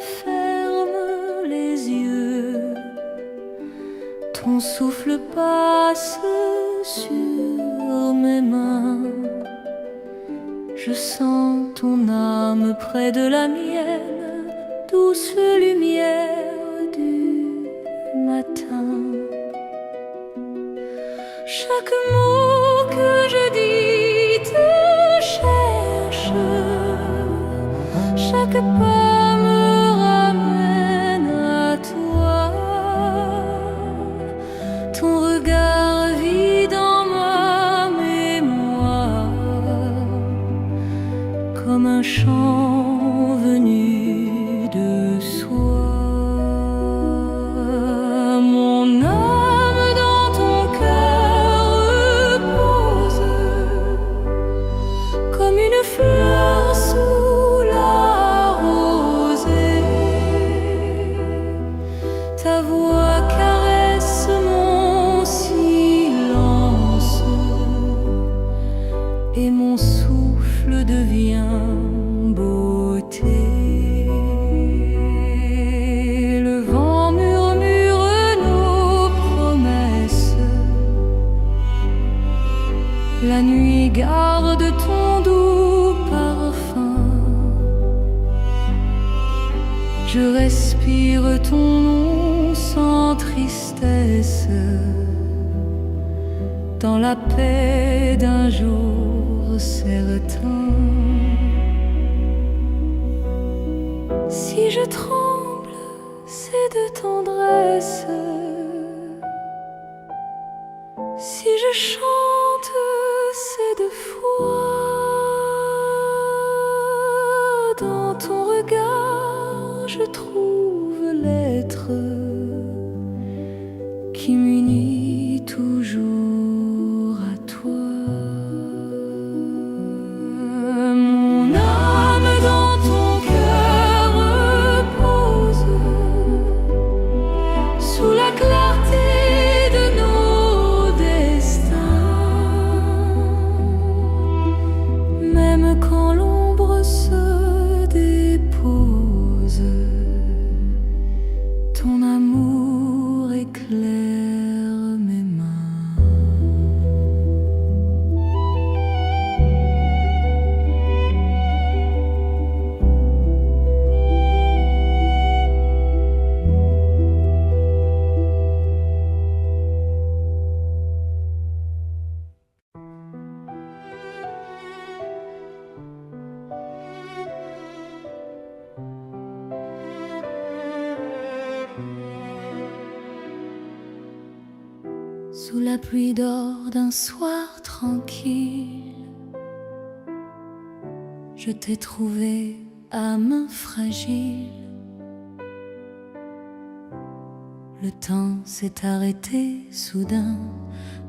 ferme les yeux, ton souffle passe sur mes mains. Je sens ton âme près de la mienne, douce lumière du matin. Chaque mot que je dis te cherche, chaque pas me ramène à toi. Ton regard vit dans ma mémoire comme un chant venu de soi. Mon âme dans ton cœur repose comme une fleur sous la rosée. Ta voix caresse mon silence et mon souffle devient beauté. Le vent murmure nos promesses, la nuit garde ton doux parfum. Je respire ton nom sans tristesse, dans la paix d'un jour certain. Si je tremble, c'est de tendresse. Si je chante, c'est de foi. Dans ton regard, je trouve l'être qui m'unit toujours à toi. Mon âme dans ton cœur repose sous la clarté de nos destins. Même quand l'ombre se dépose, ton amour éclaire mes mains. Sous la pluie d'or d'un soir tranquille, je t'ai trouvé âme fragile. Le temps s'est arrêté soudain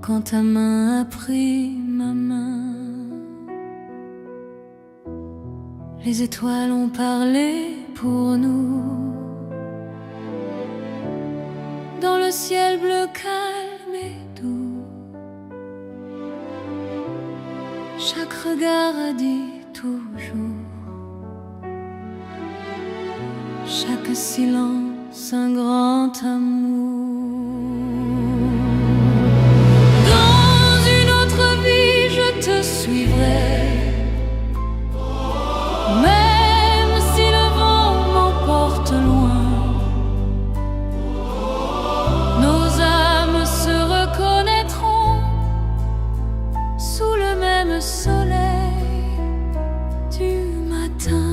quand ta main a pris ma main. Les étoiles ont parlé pour nous dans le ciel bleu calme et doux. Chaque regard a dit toujours, chaque silence un grand amour. Dans une autre vie je te suivrai, même si le vent m'emporte loin. Nos âmes se reconnaîtront sous le même soleil du matin.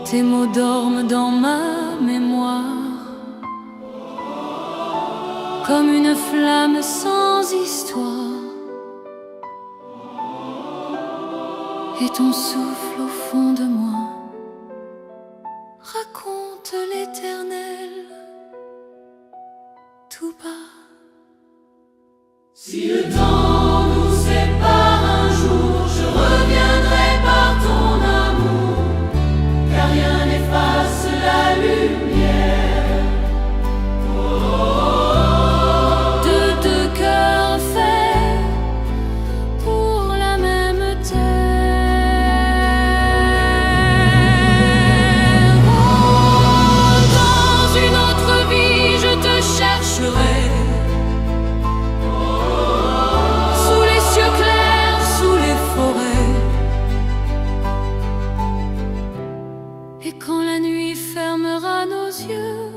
Tes mots dorment dans ma mémoire comme une flamme sans histoire, et ton souffle au fond de moi raconte l'éternel tout bas. Si le temps nous sépare un jour, je reviendrai par ton amour, car rien n'efface la lumière. De deux cœurs faits pour la même terre. Et quand la nuit fermera nos yeux,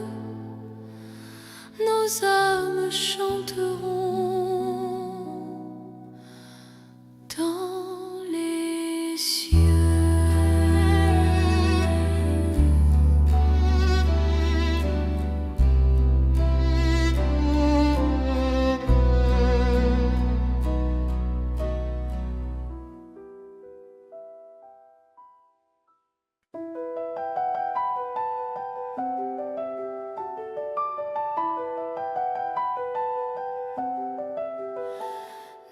nos âmes chanteront dans les cieux.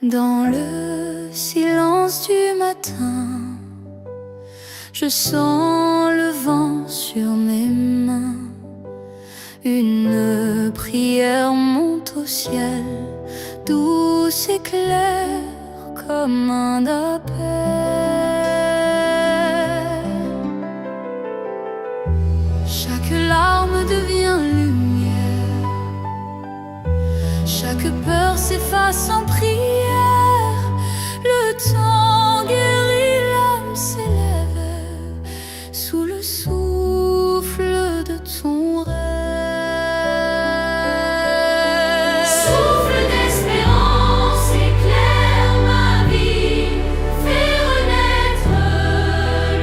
Dans le silence du matin, je sens le vent sur mes mains. Une prière monte au ciel, douce et claire comme un appel. Chaque larme devient lumière, chaque peur s'efface en prière. Le temps guérit, l'âme s'élève sous le souffle de ton rêve. Souffle d'espérance éclaire ma vie, fais renaître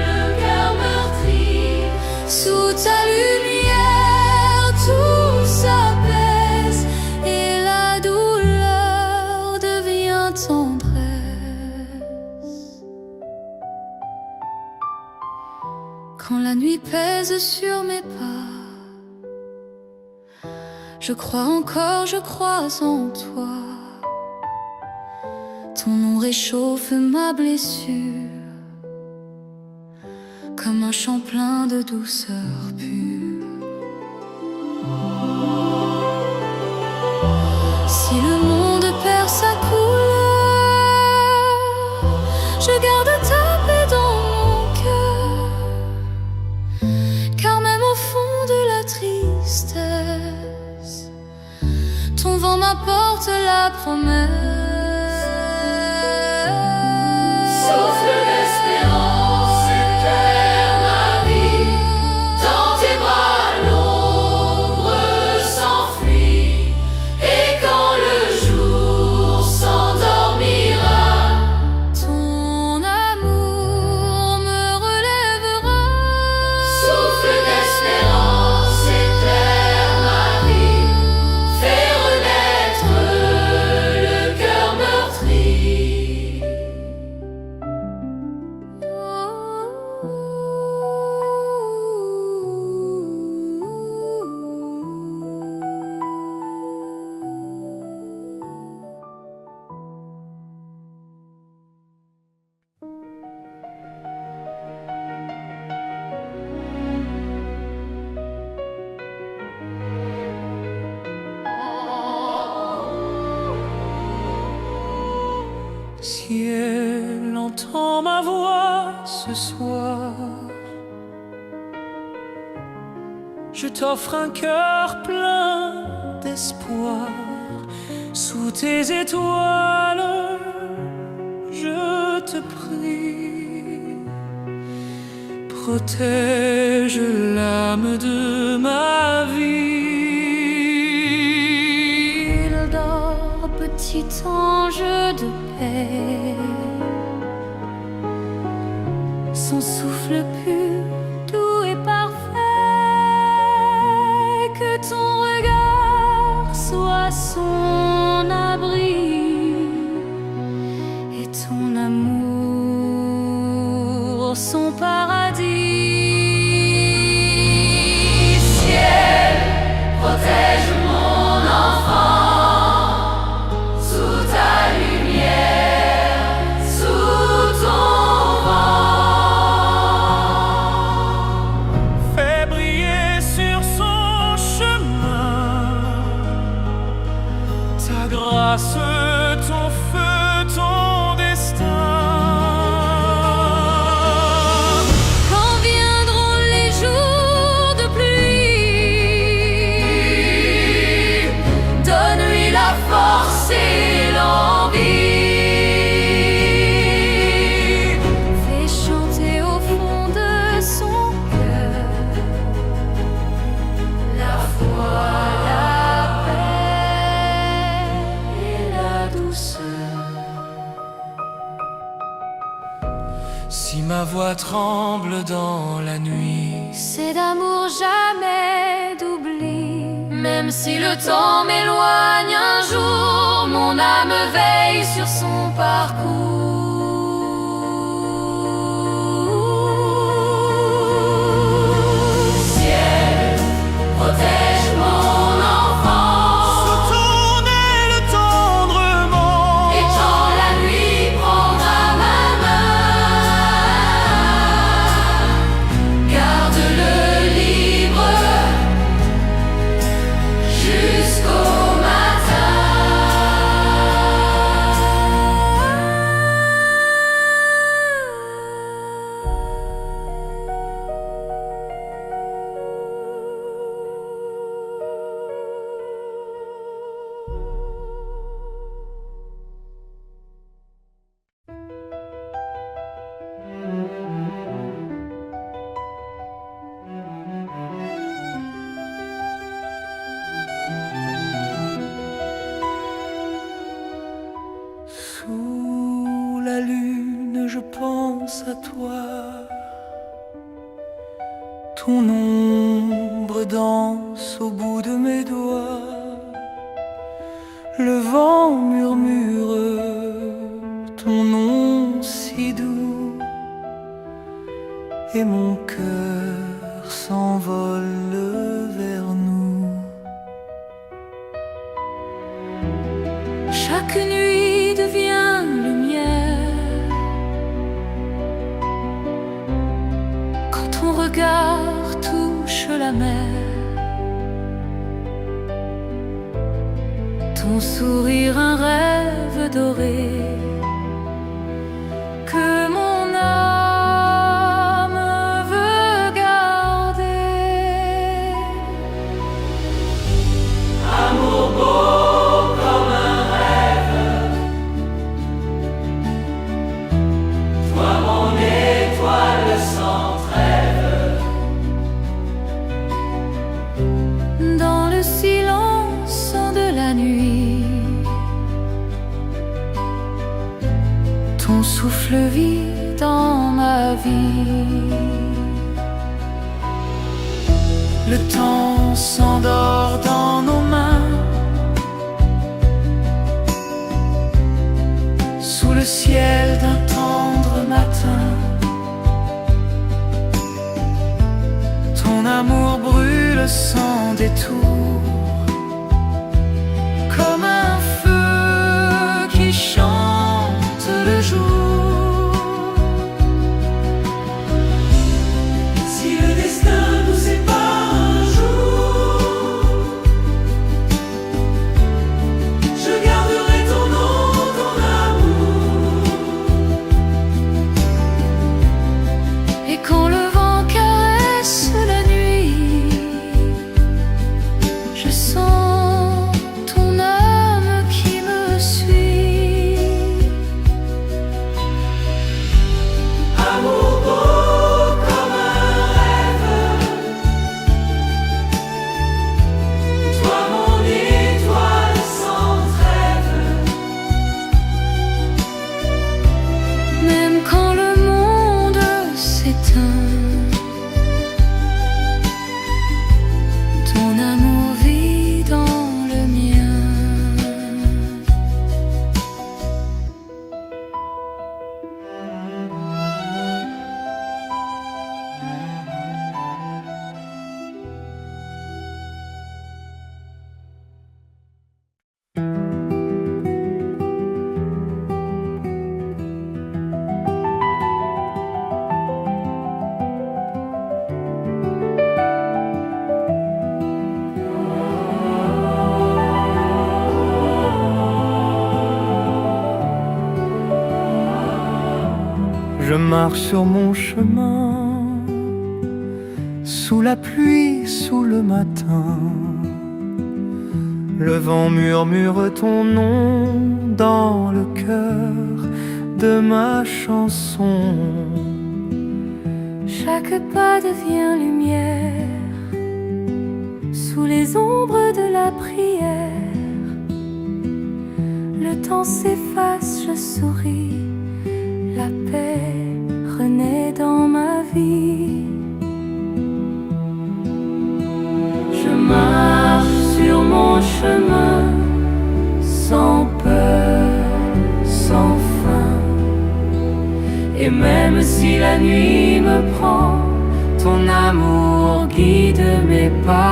le cœur meurtri. Sous ta lumière, tout s'apaise et la douleur devient tendresse. Quand la nuit pèse sur mes pas, je crois encore, je crois en toi. Ton nom réchauffe ma blessure, comme un chant plein de douceur pure. Si le monde perd sa couleur, je garde ta paix dans mon cœur. Car même au fond de la tristesse, ton vent m'apporte la promesse. Souffle d'espérance éclaire ma vie, dans tes bras l'ombre s'enfuit. Et quand le jour s'endormira, Ton amour me relèvera. souffle d'espérance éclaire ma vie, fais renaître le cœur meurtri. Si elle entend ma voix ce soir, je t'offre un cœur plein d'espoir. Sous tes étoiles, je te prie, protège l'âme de ma vie. Il dort, petit ange de paix, son souffle pur, doux et parfait. Que ton regard soit son abri et ton amour son paradis. Ciel, protège mon enfant, sous ta lumière, sous ton vent. voix tremble dans la nuit. C'est d'amour jamais d'oubli. Même si le temps m'éloigne un jour, mon âme veille sur son parcours. Ciel, protège mon enfant. Sous ton aile tendrement, Et quand la nuit prendra ma main, garde-le libre jusqu'au matin. sous la lune, je pense à toi. Ton ombre danse au bout de mes doigts. Le vent murmure ton nom si doux, et mon cœur s'envole vers nous. Chaque nuit devient lumière quand ton regard touche la mer. Ton sourire un rêve doré que mon âme veut garder. Amour beau comme un rêve, toi mon étoile sans trêve. Dans le silence de la nuit, ton souffle vit dans ma vie. Le temps s'endort dans nos mains, sous le ciel d'un tendre matin. Ton amour brûle sans détour, comme un feu qui chante le jour. Si le destin nous sépare un jour, je garderai ton nom, ton amour. Et quand le vent caresse la nuit, je sens ton âme qui me suit. Amour beau comme un rêve, toi mon étoile sans trêve. Même quand le monde s'éteint, ton amour vit dans le mien. Je marche sur mon chemin, sous la pluie, sous le matin. Le vent murmure ton nom dans le cœur de ma chanson. Chaque pas devient lumière sous les ombres de la prière. Le temps s'efface, je souris, la paix renaît. naît dans ma vie. Je marche sur mon chemin sans peur, sans fin. Et même si la nuit me prend, ton amour guide mes pas.